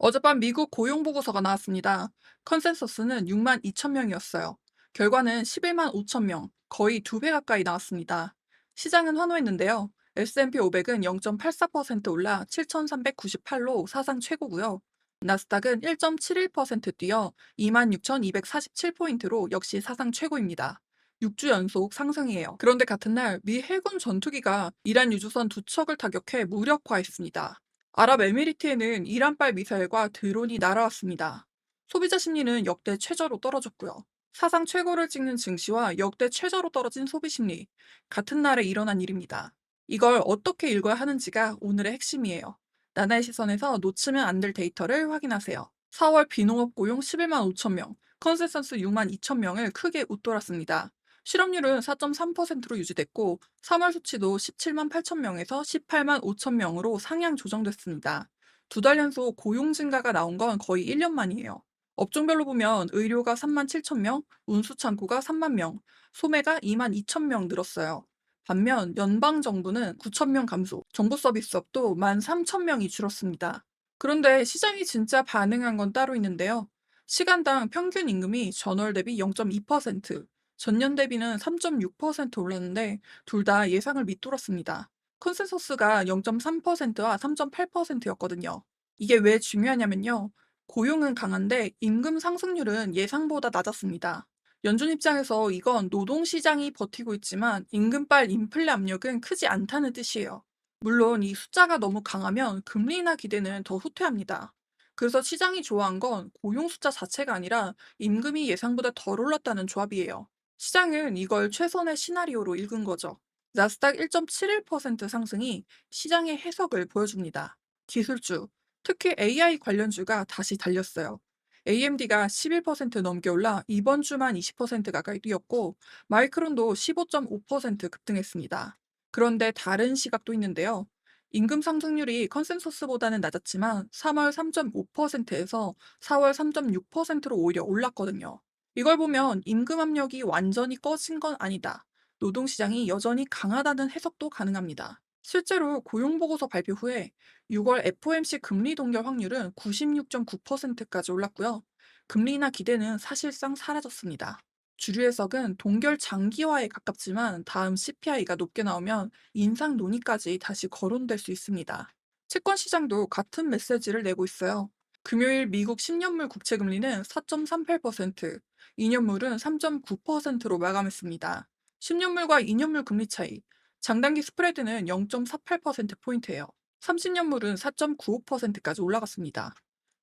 어젯밤 미국 고용 보고서가 나왔습니다. 컨센서스는 6만 2천 명이었어요. 결과는 11만 5천 명, 거의 2배 가까이 나왔습니다. 시장은 환호했는데요. S&P 500은 0.84% 올라 7,398로 사상 최고고요. 나스닥은 1.71% 뛰어 26,247포인트로 역시 사상 최고입니다. 6주 연속 상승이에요. 그런데 같은 날 미 해군 전투기가 이란 유주선 두 척을 타격해 무력화했습니다. 아랍에미리트에는 이란발 미사일과 드론이 날아왔습니다. 소비자 심리는 역대 최저로 떨어졌고요. 사상 최고를 찍는 증시와 역대 최저로 떨어진 소비 심리, 같은 날에 일어난 일입니다. 이걸 어떻게 읽어야 하는지가 오늘의 핵심이에요. 나나의 시선에서 놓치면 안 될 데이터를 확인하세요. 4월 비농업 고용 11만 5천 명, 컨센서스 6만 2천 명을 크게 웃돌았습니다. 실업률은 4.3%로 유지됐고 3월 수치도 17만 8천 명에서 18만 5천 명으로 상향 조정됐습니다. 두 달 연속 고용 증가가 나온 건 거의 1년 만이에요. 업종별로 보면 의료가 3만 7천 명, 운수창고가 3만 명, 소매가 2만 2천 명 늘었어요. 반면 연방정부는 9천 명 감소, 정보서비스업도 1만 3천 명이 줄었습니다. 그런데 시장이 진짜 반응한 건 따로 있는데요. 시간당 평균 임금이 전월 대비 0.2%, 전년 대비는 3.6% 올랐는데 둘 다 예상을 밑돌았습니다. 컨센서스가 0.3%와 3.8%였거든요. 이게 왜 중요하냐면요. 고용은 강한데 임금 상승률은 예상보다 낮았습니다. 연준 입장에서 이건 노동시장이 버티고 있지만 임금빨 인플레 압력은 크지 않다는 뜻이에요. 물론 이 숫자가 너무 강하면 금리 인하 기대는 더 후퇴합니다. 그래서 시장이 좋아한 건 고용 숫자 자체가 아니라 임금이 예상보다 덜 올랐다는 조합이에요. 시장은 이걸 최선의 시나리오로 읽은 거죠. 나스닥 1.71% 상승이 시장의 해석을 보여줍니다. 기술주, 특히 AI 관련주가 다시 달렸어요. AMD가 11% 넘게 올라 이번 주만 20% 가까이 뛰었고, 마이크론도 15.5% 급등했습니다. 그런데 다른 시각도 있는데요. 임금 상승률이 컨센서스보다는 낮았지만 3월 3.5%에서 4월 3.6%로 오히려 올랐거든요. 이걸 보면 임금 압력이 완전히 꺼진 건 아니다. 노동시장이 여전히 강하다는 해석도 가능합니다. 실제로 고용보고서 발표 후에 6월 FOMC 금리 동결 확률은 96.9%까지 올랐고요. 금리 인하 기대는 사실상 사라졌습니다. 주류 해석은 동결 장기화에 가깝지만 다음 CPI가 높게 나오면 인상 논의까지 다시 거론될 수 있습니다. 채권 시장도 같은 메시지를 내고 있어요. 금요일 미국 10년물 국채 금리는 4.38%, 2년물은 3.9%로 마감했습니다. 10년물과 2년물 금리 차이, 장단기 스프레드는 0.48%포인트예요. 30년물은 4.95%까지 올라갔습니다.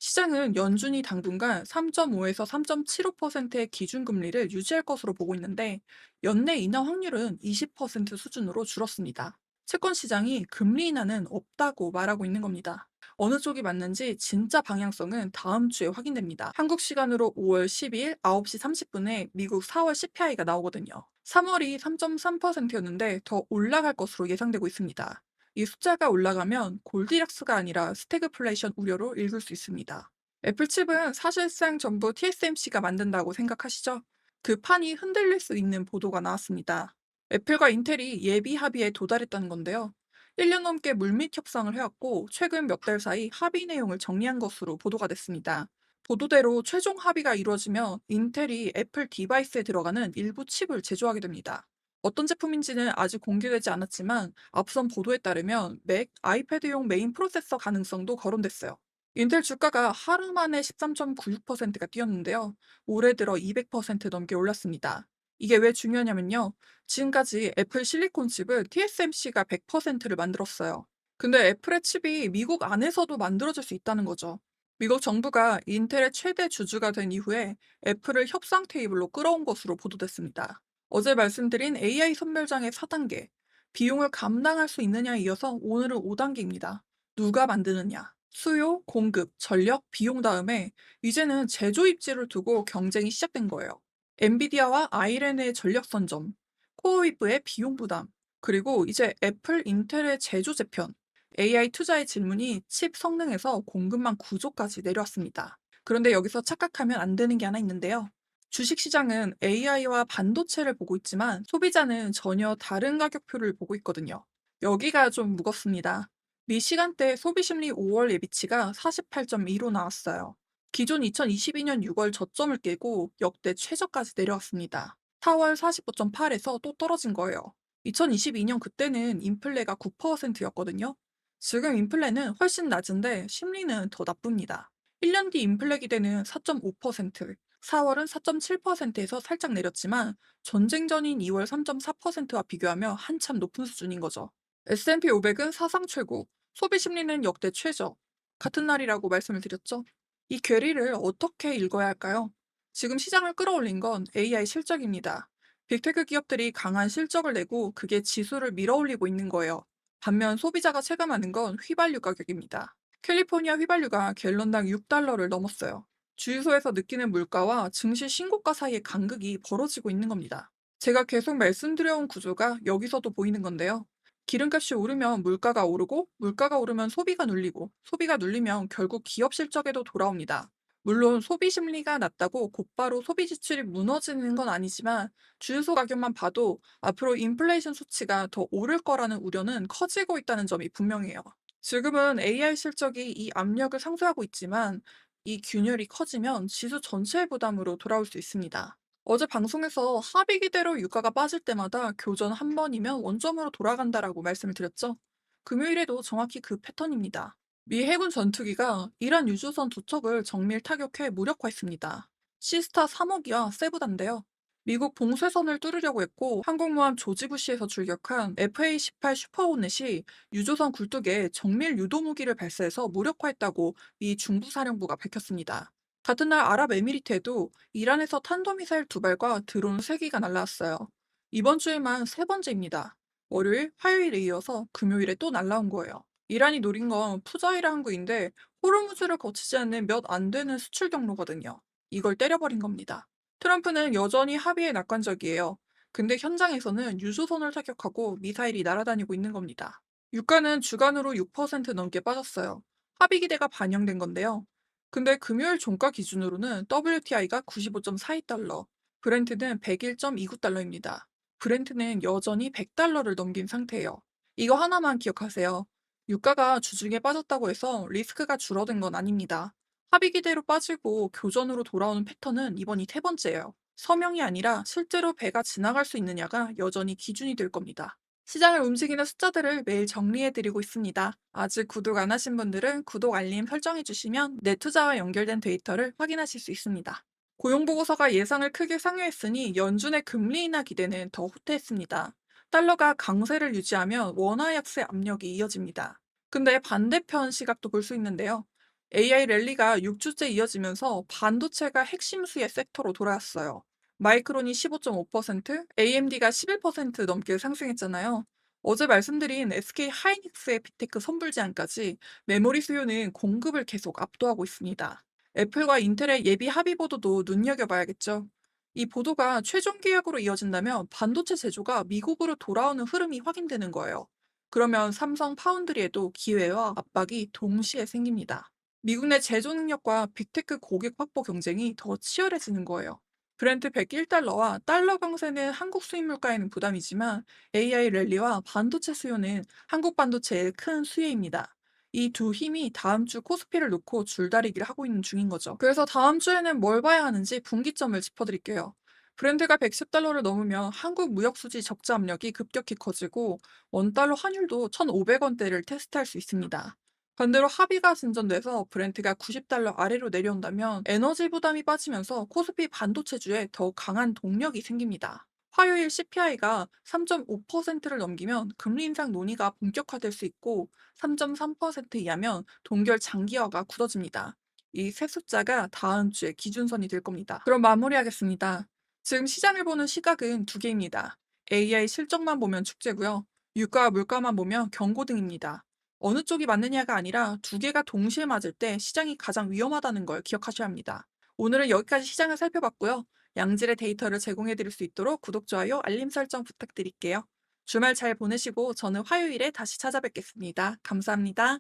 시장은 연준이 당분간 3.5에서 3.75%의 기준금리를 유지할 것으로 보고 있는데 연내 인하 확률은 20% 수준으로 줄었습니다. 채권 시장이 금리 인하는 없다고 말하고 있는 겁니다. 어느 쪽이 맞는지 진짜 방향성은 다음 주에 확인됩니다. 한국 시간으로 5월 12일 9시 30분에 미국 4월 CPI가 나오거든요. 3월이 3.3%였는데 더 올라갈 것으로 예상되고 있습니다. 이 숫자가 올라가면 골디락스가 아니라 스태그플레이션 우려로 읽을 수 있습니다. 애플칩은 사실상 전부 TSMC가 만든다고 생각하시죠? 그 판이 흔들릴 수 있는 보도가 나왔습니다. 애플과 인텔이 예비 합의에 도달했다는 건데요. 1년 넘게 물밑 협상을 해왔고 최근 몇 달 사이 합의 내용을 정리한 것으로 보도가 됐습니다. 보도대로 최종 합의가 이루어지면 인텔이 애플 디바이스에 들어가는 일부 칩을 제조하게 됩니다. 어떤 제품인지는 아직 공개되지 않았지만 앞선 보도에 따르면 맥, 아이패드용 메인 프로세서 가능성도 거론됐어요. 인텔 주가가 하루 만에 13.96%가 뛰었는데요. 올해 들어 200% 넘게 올랐습니다. 이게 왜 중요하냐면요. 지금까지 애플 실리콘 칩을 TSMC가 100%를 만들었어요. 근데 애플의 칩이 미국 안에서도 만들어질 수 있다는 거죠. 미국 정부가 인텔의 최대 주주가 된 이후에 애플을 협상 테이블로 끌어온 것으로 보도됐습니다. 어제 말씀드린 AI 선별장의 4단계, 비용을 감당할 수 있느냐에 이어서 오늘은 5단계입니다. 누가 만드느냐, 수요, 공급, 전력, 비용 다음에 이제는 제조 입지를 두고 경쟁이 시작된 거예요. 엔비디아와 아이렌의 전력 선점, 코어위프의 비용 부담, 그리고 이제 애플, 인텔의 제조 재편, AI 투자의 질문이 칩 성능에서 공급망 구조까지 내려왔습니다. 그런데 여기서 착각하면 안 되는 게 하나 있는데요. 주식시장은 AI와 반도체를 보고 있지만 소비자는 전혀 다른 가격표를 보고 있거든요. 여기가 좀 무겁습니다. 미 시간대 소비심리 5월 예비치가 48.2로 나왔어요. 기존 2022년 6월 저점을 깨고 역대 최저까지 내려왔습니다. 4월 45.8에서 또 떨어진 거예요. 2022년 그때는 인플레가 9%였거든요. 지금 인플레는 훨씬 낮은데 심리는 더 나쁩니다. 1년 뒤 인플레 기대는 4.5%, 4월은 4.7%에서 살짝 내렸지만 전쟁 전인 2월 3.4%와 비교하며 한참 높은 수준인 거죠. S&P 500은 사상 최고, 소비 심리는 역대 최저. 같은 날이라고 말씀을 드렸죠. 이 괴리를 어떻게 읽어야 할까요? 지금 시장을 끌어올린 건 AI 실적입니다. 빅테크 기업들이 강한 실적을 내고 그게 지수를 밀어올리고 있는 거예요. 반면 소비자가 체감하는 건 휘발유 가격입니다. 캘리포니아 휘발유가 갤런당 6달러를 넘었어요. 주유소에서 느끼는 물가와 증시 신고가 사이의 간극이 벌어지고 있는 겁니다. 제가 계속 말씀드려온 구조가 여기서도 보이는 건데요. 기름값이 오르면 물가가 오르고, 물가가 오르면 소비가 눌리고, 소비가 눌리면 결국 기업 실적에도 돌아옵니다. 물론 소비 심리가 낮다고 곧바로 소비 지출이 무너지는 건 아니지만 주유소 가격만 봐도 앞으로 인플레이션 수치가 더 오를 거라는 우려는 커지고 있다는 점이 분명해요. 지금은 AI 실적이 이 압력을 상쇄하고 있지만 이 균열이 커지면 지수 전체의 부담으로 돌아올 수 있습니다. 어제 방송에서 합의기대로 유가가 빠질 때마다 교전 한 번이면 원점으로 돌아간다라고 말씀을 드렸죠. 금요일에도 정확히 그 패턴입니다. 미 해군 전투기가 이란 유조선 두 척을 정밀 타격해 무력화했습니다. 시스타 3호기와 세부단인데요. 미국 봉쇄선을 뚫으려고 했고 항공모함 조지부시에서 출격한 FA-18 슈퍼호넷이 유조선 굴뚝에 정밀 유도무기를 발사해서 무력화했다고 미 중부사령부가 밝혔습니다. 같은 날 아랍에미리트에도 이란에서 탄도미사일 2발과 드론 3기가 날라왔어요. 이번 주에만 세 번째입니다. 월요일, 화요일에 이어서 금요일에 또 날라온 거예요. 이란이 노린 건 푸자이라 항구인데 호르무즈를 거치지 않는 몇 안 되는 수출 경로거든요. 이걸 때려버린 겁니다. 트럼프는 여전히 합의에 낙관적이에요. 근데 현장에서는 유조선을 타격하고 미사일이 날아다니고 있는 겁니다. 유가는 주간으로 6% 넘게 빠졌어요. 합의 기대가 반영된 건데요. 근데 금요일 종가 기준으로는 WTI가 95.42달러, 브렌트는 101.29달러입니다. 브렌트는 여전히 100달러를 넘긴 상태예요. 이거 하나만 기억하세요. 유가가 주중에 빠졌다고 해서 리스크가 줄어든 건 아닙니다. 합의 기대로 빠지고 교전으로 돌아오는 패턴은 이번이 세 번째예요. 서명이 아니라 실제로 배가 지나갈 수 있느냐가 여전히 기준이 될 겁니다. 시장을 움직이는 숫자들을 매일 정리해드리고 있습니다. 아직 구독 안 하신 분들은 구독 알림 설정해주시면 내 투자와 연결된 데이터를 확인하실 수 있습니다. 고용보고서가 예상을 크게 상회했으니 연준의 금리 인하 기대는 더 후퇴했습니다. 달러가 강세를 유지하면 원화 약세 압력이 이어집니다. 근데 반대편 시각도 볼 수 있는데요. AI 랠리가 6주째 이어지면서 반도체가 핵심 수혜 섹터로 돌아왔어요. 마이크론이 15.5%, AMD가 11% 넘게 상승했잖아요. 어제 말씀드린 SK 하이닉스의 빅테크 선불 제한까지 메모리 수요는 공급을 계속 압도하고 있습니다. 애플과 인텔의 예비 합의 보도도 눈여겨봐야겠죠. 이 보도가 최종 계약으로 이어진다면 반도체 제조가 미국으로 돌아오는 흐름이 확인되는 거예요. 그러면 삼성 파운드리에도 기회와 압박이 동시에 생깁니다. 미국 내 제조 능력과 빅테크 고객 확보 경쟁이 더 치열해지는 거예요. 브렌트 101달러와 달러 강세는 한국 수입 물가에는 부담이지만 AI 랠리와 반도체 수요는 한국 반도체의 큰 수혜입니다. 이 두 힘이 다음 주 코스피를 놓고 줄다리기를 하고 있는 중인 거죠. 그래서 다음 주에는 뭘 봐야 하는지 분기점을 짚어드릴게요. 브랜드가 110달러를 넘으면 한국 무역수지 적자 압력이 급격히 커지고 원달러 환율도 1,500원대를 테스트할 수 있습니다. 반대로 합의가 진전돼서 브렌트가 90달러 아래로 내려온다면 에너지 부담이 빠지면서 코스피 반도체주에 더 강한 동력이 생깁니다. 화요일 CPI가 3.5%를 넘기면 금리 인상 논의가 본격화될 수 있고 3.3% 이하면 동결 장기화가 굳어집니다. 이 세 숫자가 다음 주에 기준선이 될 겁니다. 그럼 마무리하겠습니다. 지금 시장을 보는 시각은 두 개입니다. AI 실적만 보면 축제고요. 유가와 물가만 보면 경고등입니다. 어느 쪽이 맞느냐가 아니라 두 개가 동시에 맞을 때 시장이 가장 위험하다는 걸 기억하셔야 합니다. 오늘은 여기까지 시장을 살펴봤고요. 양질의 데이터를 제공해 드릴 수 있도록 구독, 좋아요, 알림 설정 부탁드릴게요. 주말 잘 보내시고 저는 화요일에 다시 찾아뵙겠습니다. 감사합니다.